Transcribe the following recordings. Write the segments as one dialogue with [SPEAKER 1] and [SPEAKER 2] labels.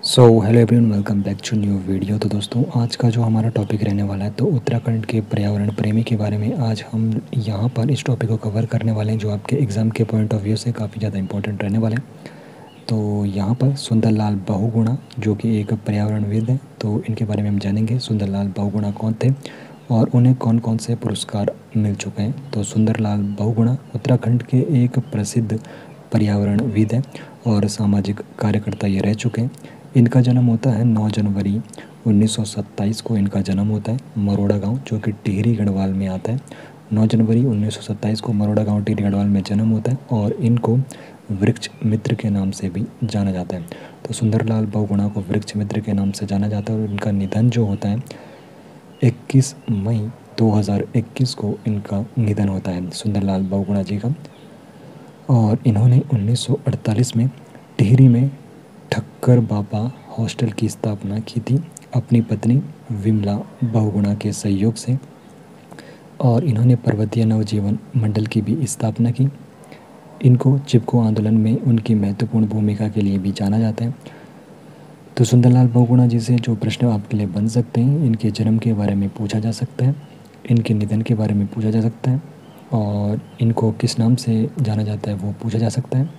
[SPEAKER 1] So hello everyone, welcome back to new video. तो दोस्तों, आज का जो हमारा टॉपिक रहने वाला है तो उत्तराखंड के पर्यावरण प्रेमी के बारे में आज हम यहाँ पर इस टॉपिक को कवर करने वाले हैं, जो आपके एग्ज़ाम के पॉइंट ऑफ व्यू से काफ़ी ज़्यादा इंपॉर्टेंट रहने वाले हैं। तो यहाँ पर सुंदरलाल बहुगुणा जो कि एक पर्यावरणविद है, तो इनके बारे में हम जानेंगे। सुंदरलाल बहुगुणा कौन थे और उन्हें कौन कौन से पुरस्कार मिल चुके हैं। तो सुंदरलाल बहुगुणा उत्तराखंड के एक प्रसिद्ध पर्यावरणविद हैं और सामाजिक कार्यकर्ता ये रह चुके हैं। इनका जन्म होता है 9 जनवरी 1927 को। इनका जन्म होता है मरोड़ा गांव, जो कि टिहरी गढ़वाल में आता है। 9 जनवरी 1927 को मरोड़ा गांव टिहरी गढ़वाल में जन्म होता है और इनको वृक्ष मित्र के नाम से भी जाना जाता है। तो सुंदरलाल बहुगुणा को वृक्ष मित्र के नाम से जाना जाता है और इनका निधन जो होता है 21 मई 2021 को इनका निधन होता है सुंदरलाल बहुगुणा जी का। और इन्होंने 1948 में टिहरी में ठक्कर बाबा हॉस्टल की स्थापना की थी अपनी पत्नी विमला बहुगुणा के सहयोग से। और इन्होंने पर्वतीय नवजीवन मंडल की भी स्थापना की। इनको चिपको आंदोलन में उनकी महत्वपूर्ण भूमिका के लिए भी जाना जाता है। तो सुंदरलाल बहुगुणा जी से जो प्रश्न आपके लिए बन सकते हैं, इनके जन्म के बारे में पूछा जा सकता है, इनके निधन के बारे में पूछा जा सकता है, और इनको किस नाम से जाना जाता है वो पूछा जा सकता है,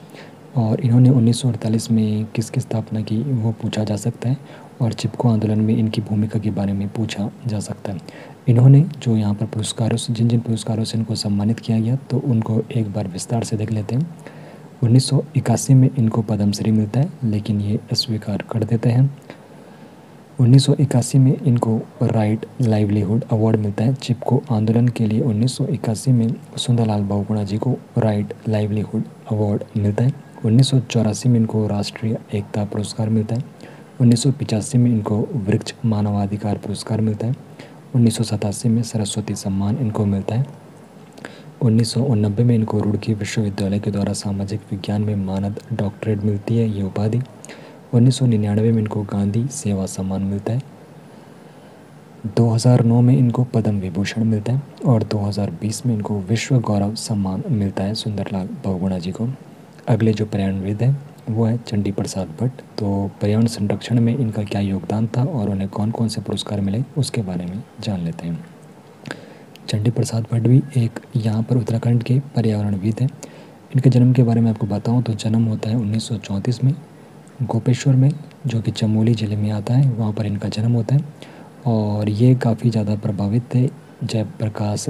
[SPEAKER 1] और इन्होंने 1948 में किसकी स्थापना की वो पूछा जा सकता है, और चिपको आंदोलन में इनकी भूमिका के बारे में पूछा जा सकता है। इन्होंने जो यहाँ पर पुरस्कारों से जिन पुरस्कारों से इनको सम्मानित किया गया तो उनको एक बार विस्तार से देख लेते हैं। 1981 में इनको पद्मश्री मिलता है, लेकिन ये अस्वीकार कर देते हैं। 1981 में इनको राइट लाइवलीहुड अवार्ड मिलता है चिपको आंदोलन के लिए। 1981 में सुंदरलाल बहुगुणा जी को राइट लाइवलीहुड अवार्ड मिलता है। 1984 में इनको राष्ट्रीय एकता पुरस्कार मिलता है। 1985 में इनको वृक्ष मानवाधिकार पुरस्कार मिलता है। 1987 में सरस्वती सम्मान इनको मिलता है। 1989 में इनको रुड़की विश्वविद्यालय के द्वारा सामाजिक विज्ञान में मानद डॉक्टरेट मिलती है ये उपाधि। 1999 में इनको गांधी सेवा सम्मान मिलता है। 2009 में इनको पद्म विभूषण मिलता है और 2020 में इनको विश्व गौरव सम्मान मिलता है सुंदरलाल बहुगुणा जी को। अगले जो पर्यावरणविद है वो है चंडी प्रसाद भट्ट। तो पर्यावरण संरक्षण में इनका क्या योगदान था और उन्हें कौन कौन से पुरस्कार मिले उसके बारे में जान लेते हैं। चंडी प्रसाद भट्ट भी एक यहाँ पर उत्तराखंड के पर्यावरणविद हैं। इनके जन्म के बारे में आपको बताऊँ तो जन्म होता है 1934 में गोपेश्वर में, जो कि चमोली ज़िले में आता है, वहाँ पर इनका जन्म होता है। और ये काफ़ी ज़्यादा प्रभावित थे जयप्रकाश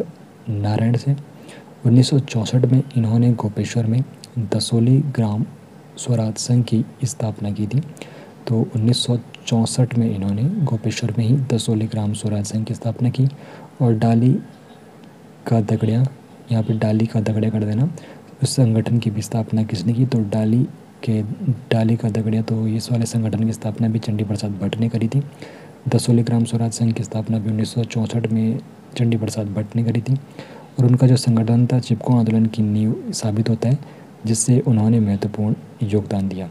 [SPEAKER 1] नारायण से। 1964 में इन्होंने गोपेश्वर में दसोली ग्राम स्वराज संघ की स्थापना की थी। तो 1964 में इन्होंने गोपेश्वर में ही दसोली ग्राम स्वराज संघ की स्थापना की। और डाली का दगड़िया, यहाँ पे डाली का दगड़िया कर देना, उस संगठन की भी स्थापना किसने की तो डाली का दगड़िया, तो इस वाले संगठन की स्थापना भी चंडी प्रसाद भट्ट ने करी थी। दसोली ग्राम स्वराज संघ की स्थापना भी 1964 में चंडी प्रसाद भट्ट ने करी थी। और उनका जो संगठन था चिपको आंदोलन की नींव साबित होता है, जिससे उन्होंने महत्वपूर्ण योगदान दिया।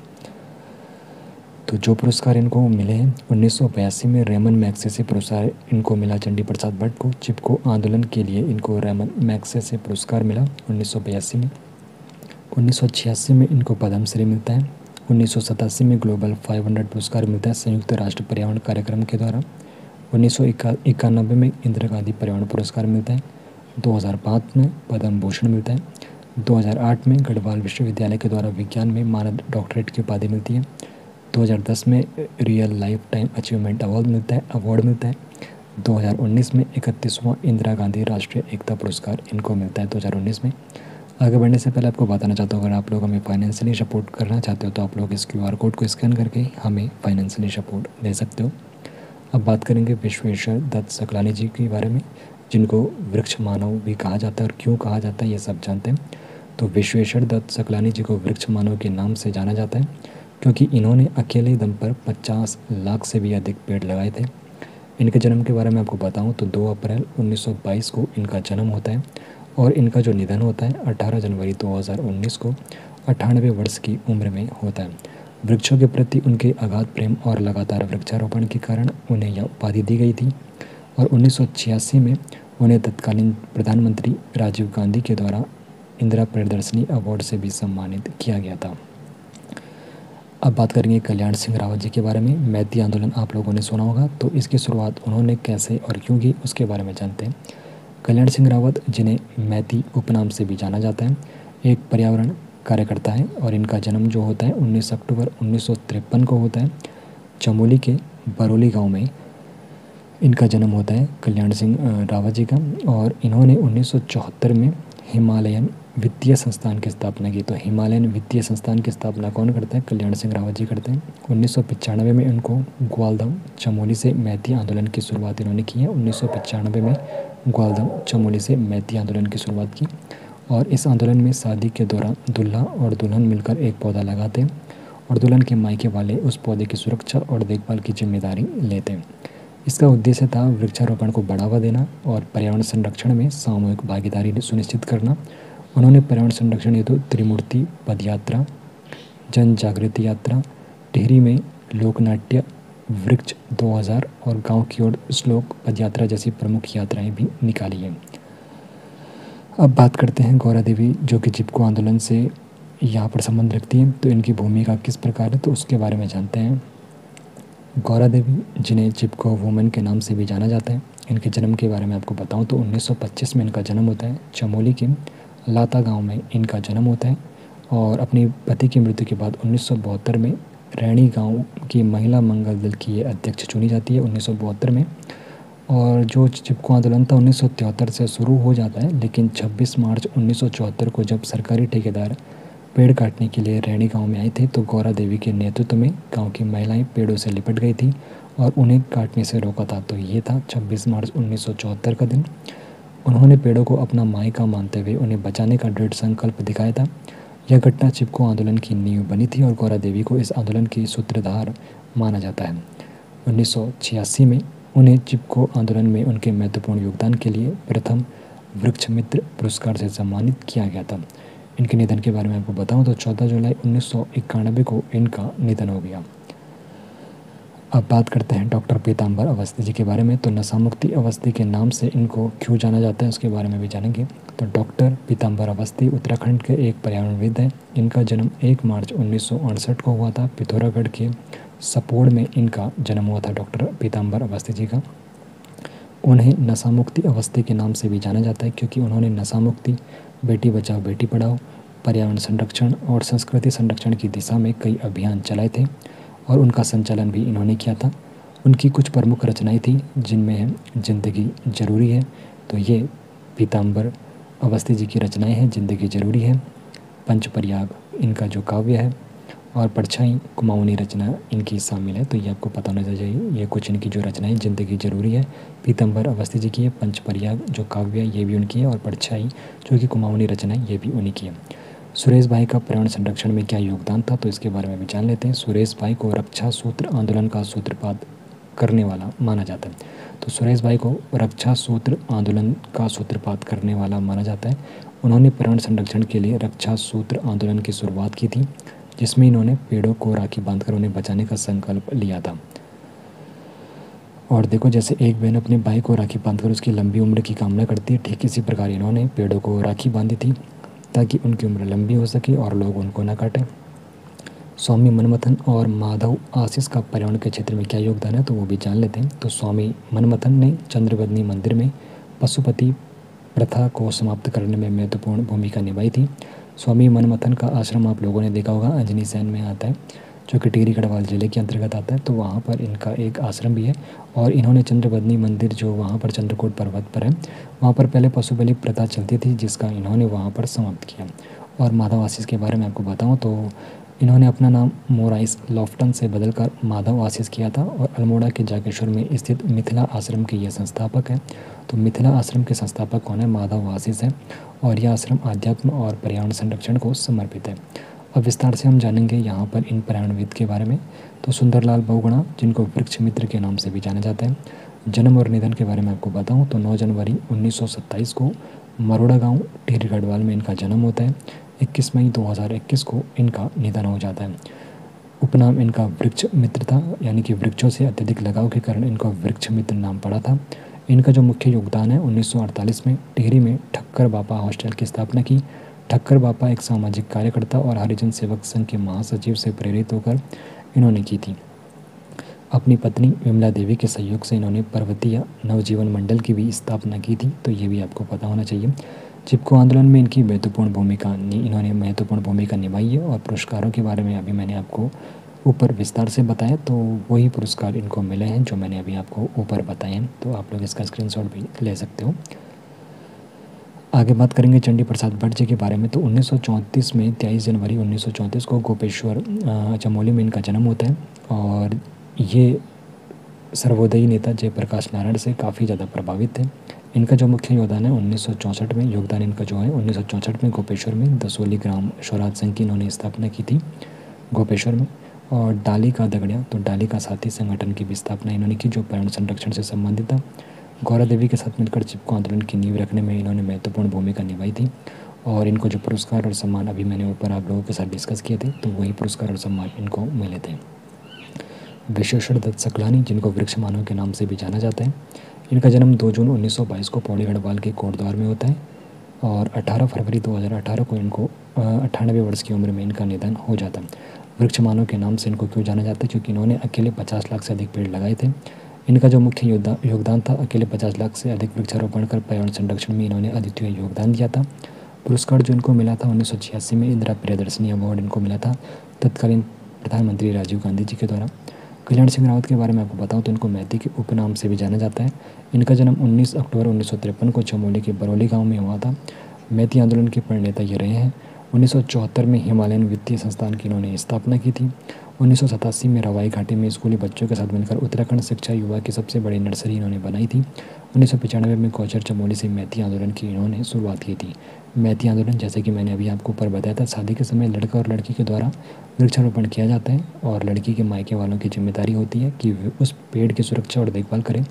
[SPEAKER 1] तो जो पुरस्कार इनको मिले हैं 1982 में रेमन मैग्सेसे पुरस्कार इनको मिला चंडी प्रसाद भट्ट को। चिपको आंदोलन के लिए इनको रेमन मैग्सेसे पुरस्कार मिला 1982 में। 1986 में इनको पद्मश्री मिलता है। 1987 में ग्लोबल 500 पुरस्कार मिलता है संयुक्त राष्ट्र पर्यावरण कार्यक्रम के द्वारा। 1991 में इंदिरा गांधी पर्यावरण पुरस्कार मिलता है। 2005 में पद्म भूषण मिलता है। 2008 में गढ़वाल विश्वविद्यालय के द्वारा विज्ञान में मानद डॉक्टरेट की उपाधि मिलती है। 2010 में real life time achievement award मिलता है। 2019 में 31वां इंदिरा गांधी राष्ट्रीय एकता पुरस्कार इनको मिलता है 2019 में। आगे बढ़ने से पहले आपको बताना चाहता हूँ, अगर आप लोग हमें फाइनेंशियली सपोर्ट करना चाहते हो तो आप लोग इस QR कोड को स्कैन करके हमें फाइनेंशियली सपोर्ट दे सकते हो। अब बात करेंगे विश्वेश्वर दत्त सकलानी जी के बारे में, जिनको वृक्ष मानव भी कहा जाता है। और क्यों कहा जाता है ये सब जानते हैं। तो विश्वेश्वर दत्त सकलानी जी को वृक्ष मानव के नाम से जाना जाता है क्योंकि इन्होंने अकेले दम पर 50 लाख से भी अधिक पेड़ लगाए थे। इनके जन्म के बारे में आपको बताऊं तो 2 अप्रैल 1922 को इनका जन्म होता है और इनका जो निधन होता है 18 जनवरी 2019 को 98 वर्ष की उम्र में होता है। वृक्षों के प्रति उनके अगाध प्रेम और लगातार वृक्षारोपण के कारण उन्हें यह उपाधि दी गई थी। और 1986 में उन्हें तत्कालीन प्रधानमंत्री राजीव गांधी के द्वारा इंदिरा प्रियदर्शनी अवार्ड से भी सम्मानित किया गया था। अब बात करेंगे कल्याण सिंह रावत जी के बारे में। मैती आंदोलन आप लोगों ने सुना होगा, तो इसकी शुरुआत उन्होंने कैसे और क्यों की उसके बारे में जानते हैं। कल्याण सिंह रावत, जिन्हें मैती उपनाम से भी जाना जाता है, एक पर्यावरण कार्यकर्ता है और इनका जन्म जो होता है 19 अक्टूबर 1953 को होता है। चमोली के बरौली गांव में इनका जन्म होता है कल्याण सिंह रावत जी का। और इन्होंने 1974 में हिमालयन वित्तीय संस्थान की स्थापना की। तो हिमालयन वित्तीय संस्थान की स्थापना कौन करता है? कल्याण सिंह रावत जी करते हैं। 1995 में इनको ग्वालदम चमोली से मैती आंदोलन की शुरुआत इन्होंने की है। 1995 में ग्वालदम चमोली से मैती आंदोलन की शुरुआत की। और इस आंदोलन में शादी के दौरान दूल्हा और दुल्हन मिलकर एक पौधा लगाते हैं और दुल्हन के मायके वाले उस पौधे की सुरक्षा और देखभाल की जिम्मेदारी लेते हैं। इसका उद्देश्य था वृक्षारोपण को बढ़ावा देना और पर्यावरण संरक्षण में सामूहिक भागीदारी सुनिश्चित करना। उन्होंने पर्यावरण संरक्षण हेतु त्रिमूर्ति पदयात्रा, जन जागृति यात्रा, टिहरी में लोकनाट्य वृक्ष 2000 और गांव की ओर श्लोक पदयात्रा जैसी प्रमुख यात्राएं भी निकाली हैं। अब बात करते हैं गौरा देवी, जो कि चिपको आंदोलन से यहाँ पर संबंध रखती हैं। तो इनकी भूमिका किस प्रकार है, तो उसके बारे में जानते हैं। गौरा देवी, जिन्हें चिपको वुमेन के नाम से भी जाना जाता है, इनके जन्म के बारे में आपको बताऊं तो 1925 में इनका जन्म होता है। चमोली के लाता गांव में इनका जन्म होता है और अपनी पति की मृत्यु के बाद 1972 में रैणी गांव की महिला मंगल दल की ये अध्यक्ष चुनी जाती है 1972 में। और जो चिपको आंदोलन था 1973 से शुरू हो जाता है, लेकिन 26 मार्च 1974 को जब सरकारी ठेकेदार पेड़ काटने के लिए रैणी गांव में आए थे, तो गौरा देवी के नेतृत्व में गांव की महिलाएं पेड़ों से लिपट गई थी और उन्हें काटने से रोका था। तो ये था 26 मार्च 1974 का दिन। उन्होंने पेड़ों को अपना मायका मानते हुए उन्हें बचाने का दृढ़ संकल्प दिखाया था। यह घटना चिपको आंदोलन की नींव बनी थी और गौरा देवी को इस आंदोलन की सूत्रधार माना जाता है। 1986 में उन्हें चिपको आंदोलन में उनके महत्वपूर्ण योगदान के लिए प्रथम वृक्ष मित्र पुरस्कार से सम्मानित किया गया था। इनके निधन के बारे में आपको बताऊं तो 14 जुलाई 1991 को इनका निधन हो गया। अब बात करते हैं डॉक्टर पीताम्बर अवस्थी जी के बारे में। तो नशामुक्ति अवस्थी के नाम से इनको क्यों जाना जाता है उसके बारे में भी जानेंगे। तो डॉक्टर पीताम्बर अवस्थी उत्तराखंड के एक पर्यावरणविद हैं। इनका जन्म 1 मार्च 1968 को हुआ था। पिथौरागढ़ के सपोड़ में इनका जन्म हुआ था डॉक्टर पीताम्बर अवस्थी जी का। उन्हें नशामुक्ति अवस्थी के नाम से भी जाना जाता है क्योंकि उन्होंने नशामुक्ति, बेटी बचाओ बेटी पढ़ाओ, पर्यावरण संरक्षण और संस्कृति संरक्षण की दिशा में कई अभियान चलाए थे और उनका संचालन भी इन्होंने किया था। उनकी कुछ प्रमुख रचनाएं थी जिनमें है जिंदगी जरूरी है। तो ये पीताम्बर अवस्थी जी की रचनाएं हैं। जिंदगी जरूरी है, पंचपर्याग इनका जो काव्य है, और परछाई कुमाऊनी रचना इनकी शामिल है। तो ये आपको पता होना चाहिए। ये कुछ इनकी जो रचनाएं, जिंदगी जरूरी है पीताम्बर अवस्थी जी की है, पंचपर्याग जो काव्य है ये भी उनकी है, और परछाई जो कि कुमाऊनी रचना है ये भी उन्हीं की है। सुरेश भाई का पर्यावरण संरक्षण में क्या योगदान था, तो इसके बारे में भी जान लेते हैं। सुरेश भाई को रक्षा सूत्र आंदोलन का सूत्रपात करने वाला माना जाता है। तो सुरेश भाई को रक्षा सूत्र आंदोलन का सूत्रपात करने वाला माना जाता है। उन्होंने पर्यावरण संरक्षण के लिए रक्षा सूत्र आंदोलन की शुरुआत की थी, जिसमें इन्होंने पेड़ों को राखी बांधकर उन्हें बचाने का संकल्प लिया था। और देखो, जैसे एक बहन अपने भाई को राखी बांधकर उसकी लंबी उम्र की कामना करती है, ठीक इसी प्रकार इन्होंने पेड़ों को राखी बांधी थी ताकि उनकी उम्र लंबी हो सके और लोग उनको न काटें। स्वामी मनमथन और माधव आशीष का पर्यावरण के क्षेत्र में क्या योगदान है, तो वो भी जान लेते हैं। तो स्वामी मनमथन ने चंद्रवदनी मंदिर में पशुपति प्रथा को समाप्त करने में महत्वपूर्ण भूमिका निभाई थी। स्वामी मनमथन का आश्रम आप लोगों ने देखा होगा, अंजनी सैन में आता है, जो कि टिहरी गढ़वाल जिले के अंतर्गत आता है। तो वहाँ पर इनका एक आश्रम भी है और इन्होंने चंद्रवदनी मंदिर जो वहाँ पर चंद्रकोट पर्वत पर है, वहाँ पर पहले पशु बलि प्रथा चलती थी, जिसका इन्होंने वहाँ पर समाप्त किया। और माधव आशीष के बारे में आपको बताऊँ तो इन्होंने अपना नाम मोराइस लॉफ्टन से बदलकर माधव आशीष किया था और अल्मोड़ा के जागेश्वर में स्थित मिथिला आश्रम के ये संस्थापक हैं। तो मिथिला आश्रम के संस्थापक कौन है? माधव आशीष है। और यह आश्रम आध्यात्म और पर्यावरण संरक्षण को समर्पित है। अब विस्तार से हम जानेंगे यहाँ पर इन पर्यावरणविद के बारे में। तो सुंदरलाल बहुगुणा, जिनको वृक्ष मित्र के नाम से भी जाना जाता है। जन्म और निधन के बारे में आपको बताऊँ तो 9 जनवरी 1927 को मरोड़ा गाँव टिहरी गढ़वाल में इनका जन्म होता है। 21 मई 2021 को इनका निधन हो जाता है। उपनाम इनका वृक्ष मित्र था, यानी कि वृक्षों से अत्यधिक लगाव के कारण इनका वृक्ष मित्र नाम पड़ा था। इनका जो मुख्य योगदान है, 1948 में टिहरी में ठक्कर बापा हॉस्टल की स्थापना की। ठक्कर बापा एक सामाजिक कार्यकर्ता और हरिजन सेवक संघ के महासचिव से प्रेरित होकर इन्होंने की थी। अपनी पत्नी विमला देवी के सहयोग से इन्होंने पर्वतीय नवजीवन मंडल की भी स्थापना की थी, तो ये भी आपको पता होना चाहिए। चिपको आंदोलन में इनकी इन्होंने महत्वपूर्ण भूमिका निभाई है। और पुरस्कारों के बारे में अभी मैंने आपको ऊपर विस्तार से बताया, तो वही पुरस्कार इनको मिले हैं जो मैंने अभी आपको ऊपर बताए हैं, तो आप लोग इसका स्क्रीनशॉट भी ले सकते हो। आगे बात करेंगे चंडी प्रसाद भट्ट जी के बारे में। तो 1934 में 23 जनवरी 1934 को गोपेश्वर चमोली में इनका जन्म होता है। और ये सर्वोदयी नेता जयप्रकाश नारायण से काफ़ी ज़्यादा प्रभावित थे। इनका जो मुख्य योगदान है 1964 में, योगदान इनका जो है 1964 में गोपेश्वर में दसोली ग्राम स्वराज संघ की इन्होंने स्थापना की थी गोपेश्वर में। और डाली का दगड़िया, तो डाली का साथी संगठन की भी स्थापना इन्होंने की, जो पर्यावरण संरक्षण से संबंधित था। गौरा देवी के साथ मिलकर चिपको आंदोलन की नींव रखने में इन्होंने महत्वपूर्ण भूमिका निभाई थी। और इनको जो पुरस्कार और सम्मान अभी मैंने ऊपर आप लोगों के साथ डिस्कस किए थे, तो वही पुरस्कार और सम्मान इनको मिले थे। विश्वेश्वर दत्त सकलानी, जिनको वृक्ष मानव के नाम से भी जाना जाता है, इनका जन्म 2 जून 1922 को पौड़ी गढ़वाल के कोटद्वार में होता है। और 18 फरवरी 2018 को इनको 98 वर्ष की उम्र में इनका निधन हो जाता है। वृक्ष मानव के नाम से इनको क्यों जाना जाता है? क्योंकि इन्होंने अकेले 50 लाख से अधिक पेड़ लगाए थे। इनका जो मुख्य योगदान था, अकेले 50 लाख से अधिक वृक्षारोपण कर पर्यावरण संरक्षण में इन्होंने अद्वितीय योगदान दिया था। पुरस्कार जो इनको मिला था 1986 में इंदिरा प्रियदर्शनी अवार्ड इनको मिला था तत्कालीन प्रधानमंत्री राजीव गांधी जी के द्वारा। कल्याण सिंह रावत के बारे में आपको बताऊं तो इनको मैती के उपनाम से भी जाना जाता है। इनका जन्म 19 अक्टूबर 1953 को चमोली के बरौली गांव में हुआ था। मैती आंदोलन के प्रणेता ये रहे हैं। 1974 में हिमालयन वित्तीय संस्थान की इन्होंने स्थापना की थी। 1987 में रवाई घाटी में स्कूली बच्चों के साथ मिलकर उत्तराखंड शिक्षा युवा की सबसे बड़ी नर्सरी इन्होंने बनाई थी। 1995 में गौचर चमोली से मैती आंदोलन की इन्होंने शुरुआत की थी। मैती आंदोलन, जैसे कि मैंने अभी आपको ऊपर बताया था, शादी के समय लड़का और लड़की के द्वारा वृक्षारोपण किया जाता है और लड़की के मायके वालों की जिम्मेदारी होती है कि वे उस पेड़ की सुरक्षा और देखभाल करें।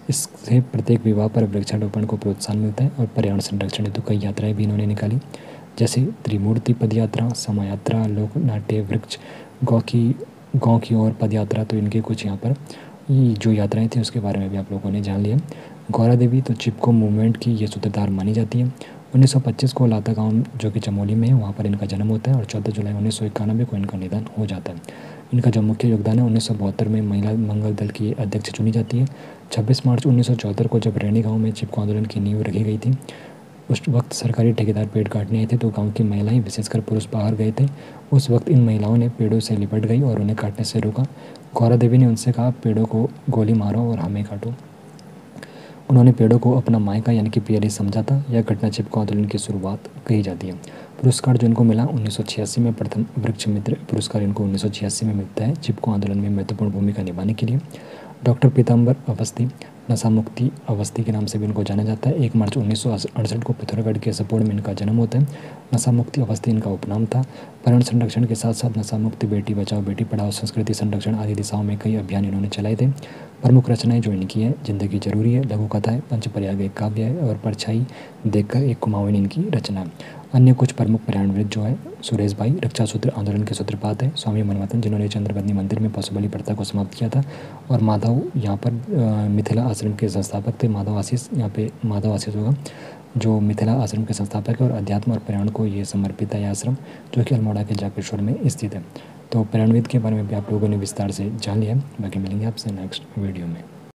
[SPEAKER 1] इससे प्रत्येक विवाह पर वृक्षारोपण को प्रोत्साहन मिलता है। और पर्यावरण संरक्षण हेतु कई यात्राएं भी इन्होंने निकाली, जैसे त्रिमूर्ति पद यात्रा, समय यात्रा, लोक नाट्य, वृक्ष गाँव की ओर पद यात्रा। तो इनके कुछ यहाँ पर ये जो यात्राएं थी उसके बारे में भी आप लोगों ने जान लिया। गौरा देवी, तो चिपको मूवमेंट की ये सूत्रधार मानी जाती है। 1925 को लाता गांव जो कि चमोली में है, वहाँ पर इनका जन्म होता है। और 14 जुलाई 1991 को इनका निधन हो जाता है। इनका जो मुख्य योगदान है 1972 में महिला मंगल दल की अध्यक्ष चुनी जाती है। 26 मार्च 1974 को जब रैनी गाँव में चिपको आंदोलन की नींव रखी गई थी, उस वक्त सरकारी ठेकेदार पेड़ काटने आए थे, तो गांव की महिलाएं, विशेषकर पुरुष, बाहर गए थे। उस वक्त इन महिलाओं ने पेड़ों से लिपट गई और उन्हें काटने से रोका। गौरा देवी ने उनसे कहा, पेड़ों को गोली मारो और हमें काटो। उन्होंने पेड़ों को अपना मायका यानी कि पियरी समझा था। यह घटना चिपको आंदोलन की शुरुआत कही जाती है। पुरस्कार जो इनको मिला 1986 में, प्रथम वृक्ष मित्र पुरस्कार इनको 1986 में मिलता है चिपको आंदोलन में महत्वपूर्ण भूमिका निभाने के लिए। डॉक्टर पीताम्बर अवस्थी, नशा मुक्ति अवस्थी के नाम से भी इनको जाना जाता है। 1 मार्च 1968 को पिथौरागढ़ के सपोड़ में इनका जन्म होता है। नशा मुक्ति अवस्थी इनका उपनाम था। पर्यावरण संरक्षण के साथ साथ नशा मुक्ति, बेटी बचाओ बेटी पढ़ाओ, संस्कृति संरक्षण आदि दिशाओं में कई अभियान इन्होंने चलाए थे। प्रमुख रचनाएं जो इनकी हैं, जिंदगी जरूरी है, लघु कथा है, पंचपर्याग एक काव्य है और परछाई देखकर एक कुमाऊनी इनकी रचना है। अन्य कुछ प्रमुख पर्यावरणविद जो है, सुरेश भाई रक्षा सूत्र आंदोलन के सूत्रपात है। स्वामी मनमथन, जिन्होंने चंद्रबंदी मंदिर में पशु बलि प्रथा को समाप्त किया था। और माधव यहाँ पर मिथिला आश्रम के संस्थापक थे। माधव आशीष, यहाँ पे माधव आशीष होगा, जो मिथिला आश्रम के संस्थापक है। और अध्यात्म और पर्यावरण को ये समर्पित है यह आश्रम, जो कि अल्मोड़ा के जाकेश्वर में स्थित है। तो पर्यावरणविद के बारे में भी आप लोगों ने विस्तार से जान लिया। बाकी मिलेंगे आपसे नेक्स्ट वीडियो में।